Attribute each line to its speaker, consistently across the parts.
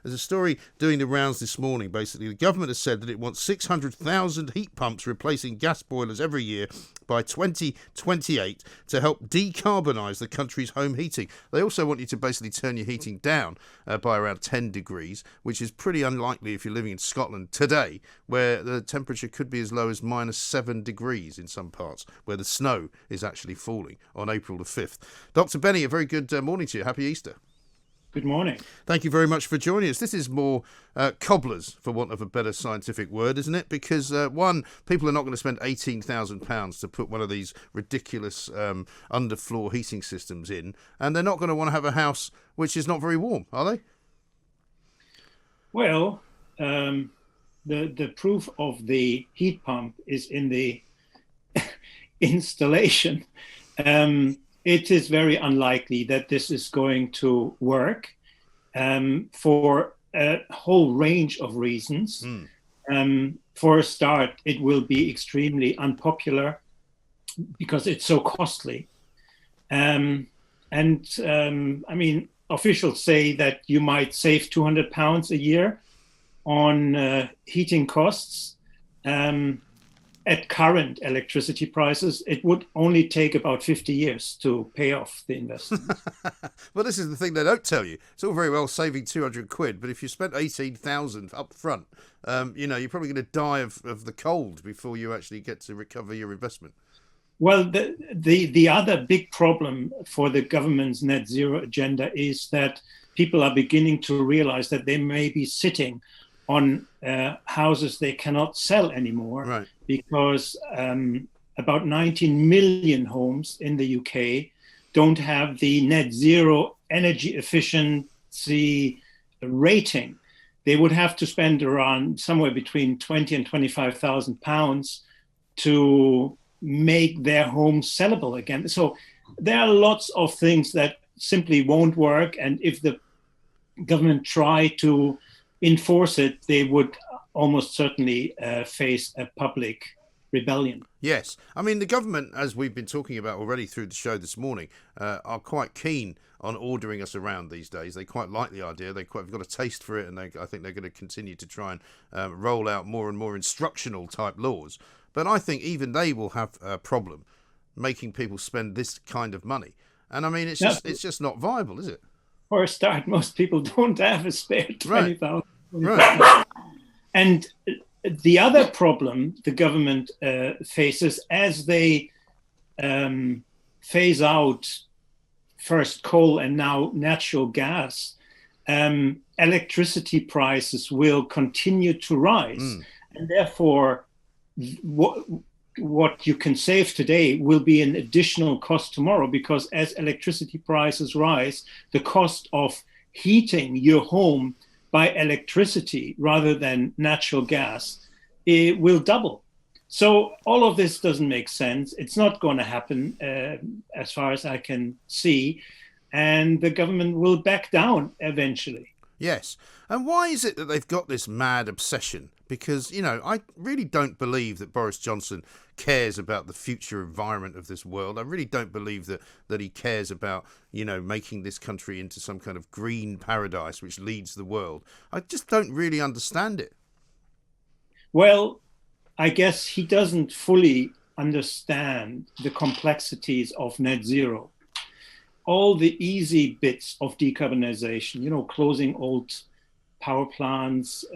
Speaker 1: There's a story doing the rounds this morning. Basically, the government has said that it wants 600,000 heat pumps replacing gas boilers every year by 2028 to help decarbonise the country's home heating. They also want you to basically turn your heating down by around 10 degrees, which is pretty unlikely if you're living in Scotland today, where the temperature could be as low as -7 degrees in some parts, where the snow is actually falling on April the 5th. Dr. Benny, a very good morning to you. Happy Easter.
Speaker 2: Good morning.
Speaker 1: Thank you very much for joining us. This is more cobblers, for want of a better scientific word, isn't it? Because, one, people are not going to spend £18,000 to put one of these ridiculous underfloor heating systems in, and they're not going to want to have a house which is not very warm, are they?
Speaker 2: Well, the proof of the heat pump is in the installation. It is very unlikely that this is going to work for a whole range of reasons. For a start, it will be extremely unpopular because it's so costly. I mean, officials say that you might save £200 a year on heating costs. At current electricity prices, it would only take about 50 years to pay off the investment.
Speaker 1: Well, this is the thing they don't tell you. It's all very well saving 200 quid, but if you spent 18,000 up front, you're probably going to die of the cold before you actually get to recover your investment.
Speaker 2: Well, the other big problem for the government's net zero agenda is that people are beginning to realize that they may be sitting on houses they cannot sell anymore,
Speaker 1: right?
Speaker 2: Because about 19 million homes in the UK don't have the net zero energy efficiency rating. They would have to spend around somewhere between 20 and 25,000 pounds to make their homes sellable again. So there are lots of things that simply won't work, and if the government try to enforce it, they would almost certainly face a public rebellion.
Speaker 1: Yes. I mean, the government, as we've been talking about already through the show this morning, are quite keen on ordering us around these days. They quite like the idea. They've got a taste for it, and I think they're going to continue to try and roll out more and more instructional type laws. But I think even they will have a problem making people spend this kind of money. And I mean, it's just not viable, is it?
Speaker 2: For a start, most people don't have a spare 20,000.
Speaker 1: Right.
Speaker 2: And the other problem the government faces as they phase out first coal and now natural gas, electricity prices will continue to rise. And therefore, what you can save today will be an additional cost tomorrow, because as electricity prices rise, the cost of heating your home by electricity rather than natural gas, it will double. So all of this doesn't make sense. It's not going to happen as far as I can see. And the government will back down eventually.
Speaker 1: Yes. And why is it that they've got this mad obsession? Because, I really don't believe that Boris Johnson cares about the future environment of this world. I really don't believe that he cares about, making this country into some kind of green paradise which leads the world. I just don't really understand it.
Speaker 2: Well, I guess he doesn't fully understand the complexities of net zero. All the easy bits of decarbonization, closing old power plants,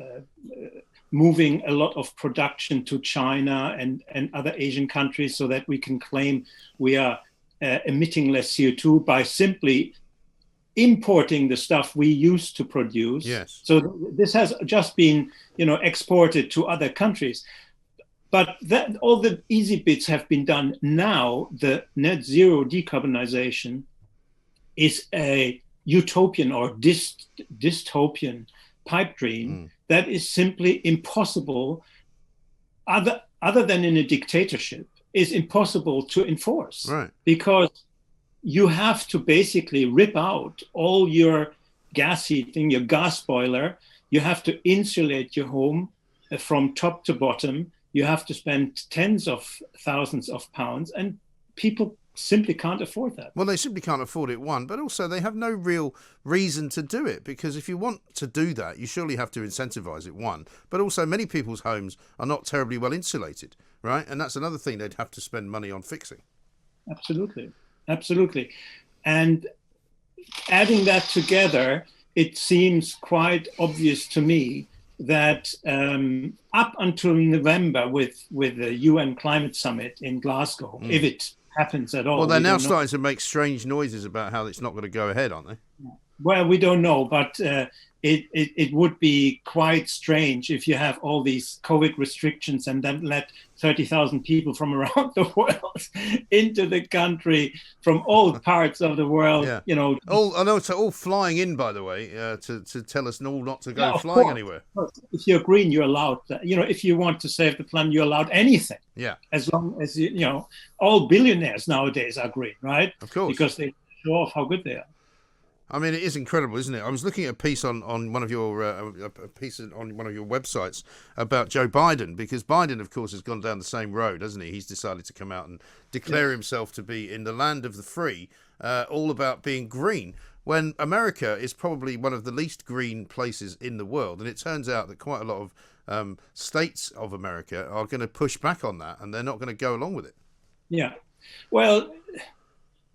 Speaker 2: moving a lot of production to China and other Asian countries so that we can claim we are emitting less CO2 by simply importing the stuff we used to produce.
Speaker 1: Yes.
Speaker 2: So this has just been, exported to other countries. But that all the easy bits have been done. Now the net zero decarbonization is a utopian or dystopian pipe dream that is simply impossible, other than in a dictatorship, is impossible to enforce.
Speaker 1: Right.
Speaker 2: Because you have to basically rip out all your gas heating, your gas boiler. You have to insulate your home from top to bottom. You have to spend tens of thousands of pounds, and people simply can't afford that.
Speaker 1: Well, they simply can't afford it, one, but also they have no real reason to do it, because if you want to do that, you surely have to incentivize it, one. But also many people's homes are not terribly well insulated, right? And that's another thing they'd have to spend money on fixing.
Speaker 2: Absolutely. Absolutely. And adding that together, it seems quite obvious to me that up until November with the UN climate summit in Glasgow, if it happens at all.
Speaker 1: Well, they're now starting to make strange noises about how it's not going to go ahead, aren't they?
Speaker 2: Well, we don't know, but it would be quite strange if you have all these COVID restrictions and then let 30,000 people from around the world into the country from all parts of the world.
Speaker 1: Yeah.
Speaker 2: You know,
Speaker 1: I know it's all flying in, by the way, to tell us all not to go flying anywhere.
Speaker 2: If you're green, you're allowed. If you want to save the planet, you're allowed anything.
Speaker 1: Yeah.
Speaker 2: As long as all billionaires nowadays are green, right?
Speaker 1: Of course.
Speaker 2: Because they show off how good they are.
Speaker 1: I mean, it is incredible, isn't it? I was looking at a piece on one of your on one of your websites about Joe Biden, because Biden, of course, has gone down the same road, hasn't he? He's decided to come out and declare himself to be in the land of the free, all about being green, when America is probably one of the least green places in the world. And it turns out that quite a lot of states of America are going to push back on that, and they're not going to go along with it.
Speaker 2: Yeah. Well,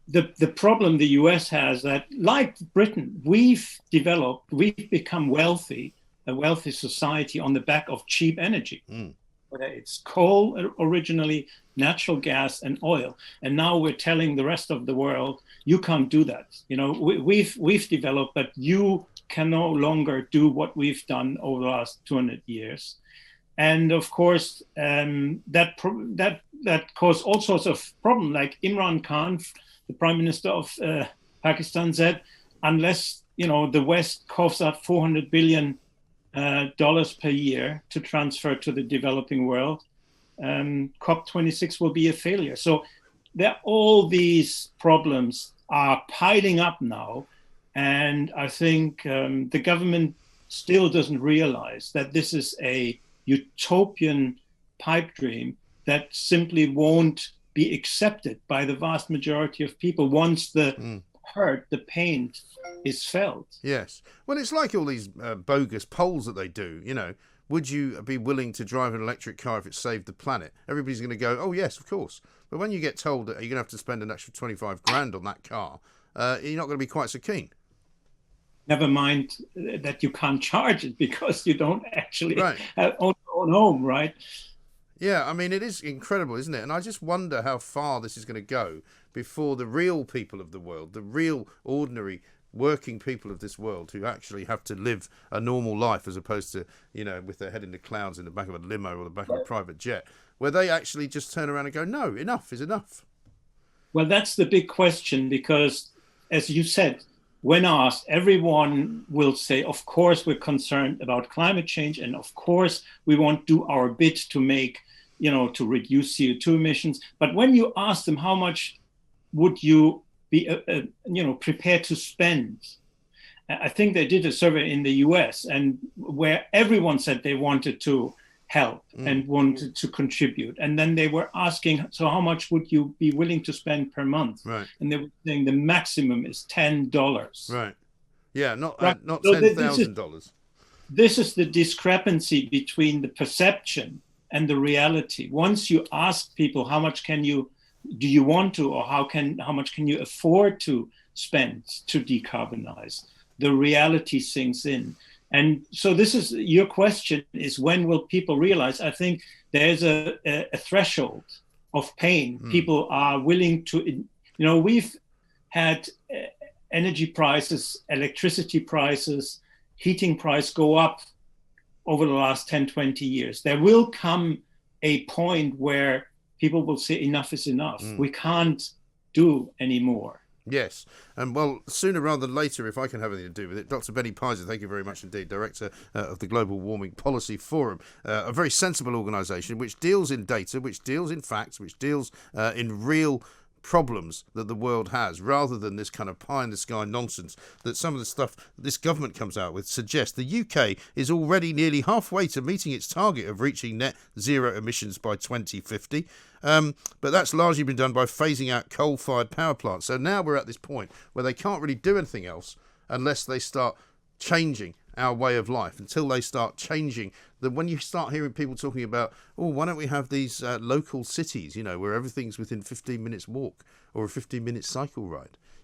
Speaker 2: the problem the US has, that like Britain, we've become wealthy, a wealthy society on the back of cheap energy. Whether it's coal originally, natural gas and oil. And now we're telling the rest of the world, you can't do that. We've developed, but you can no longer do what we've done over the last 200 years. And of course, that caused all sorts of problems. Like Imran Khan, the Prime Minister of Pakistan, said, unless the West coughs out $400 billion per year to transfer to the developing world, COP26 will be a failure. So all these problems are piling up now, and I think the government still doesn't realize that this is a utopian pipe dream that simply won't be accepted by the vast majority of people once the hurt, the pain is felt.
Speaker 1: Yes. Well, it's like all these bogus polls that they do, Would you be willing to drive an electric car if it saved the planet? Everybody's going to go, oh, yes, of course. But when you get told that you're going to have to spend an extra 25 grand on that car, you're not going to be quite so keen.
Speaker 2: Never mind that you can't charge it because you don't actually own your own home, right?
Speaker 1: Yeah, I mean, it is incredible, isn't it? And I just wonder how far this is going to go before the real people of the world, the real ordinary working people of this world who actually have to live a normal life as opposed to, with their head in the clouds in the back of a limo or the back of a private jet, where they actually just turn around and go, no, enough is enough.
Speaker 2: Well, that's the big question, because, as you said, when asked, everyone will say, of course, we're concerned about climate change. And of course, we want to do our bit to make, to reduce CO2 emissions. But when you ask them, how much would you be, prepared to spend? I think they did a survey in the US, and where everyone said they wanted to help and wanted to contribute. And then they were asking, so how much would you be willing to spend per month?
Speaker 1: Right.
Speaker 2: And they were saying the maximum is $10.
Speaker 1: Right. Yeah, not
Speaker 2: So
Speaker 1: $10,000.
Speaker 2: This is the discrepancy between the perception and the reality. Once you ask people, how much do you want to, or how much can you afford to spend to decarbonize, the reality sinks in. And so this is your question, is when will people realize? I think there's a threshold of pain. People are willing to, we've had energy prices, electricity prices, heating price go up over the last 10, 20 years. There will come a point where people will say enough is enough. We can't do anymore.
Speaker 1: Yes, and well, sooner rather than later, if I can have anything to do with it. Dr. Benny Peiser, thank you very much indeed, Director of the Global Warming Policy Forum, a very sensible organisation which deals in data, which deals in facts, which deals in real problems that the world has, rather than this kind of pie-in-the-sky nonsense that some of the stuff this government comes out with suggests. The UK is already nearly halfway to meeting its target of reaching net zero emissions by 2050. But that's largely been done by phasing out coal-fired power plants. So now we're at this point where they can't really do anything else unless they start changing our way of life, until they start changing. When you start hearing people talking about, oh, why don't we have these local cities, where everything's within 15 minutes walk or a 15-minute cycle ride?